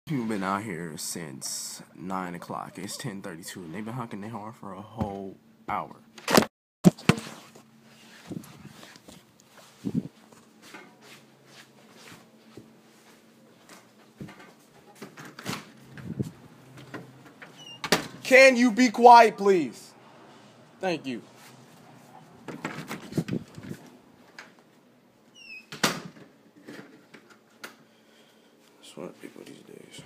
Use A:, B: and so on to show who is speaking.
A: People been out here since 9 o'clock. It's 10:32, and they've been honking their horn for a whole hour. Can you be quiet, please? Thank you. Smart people these days.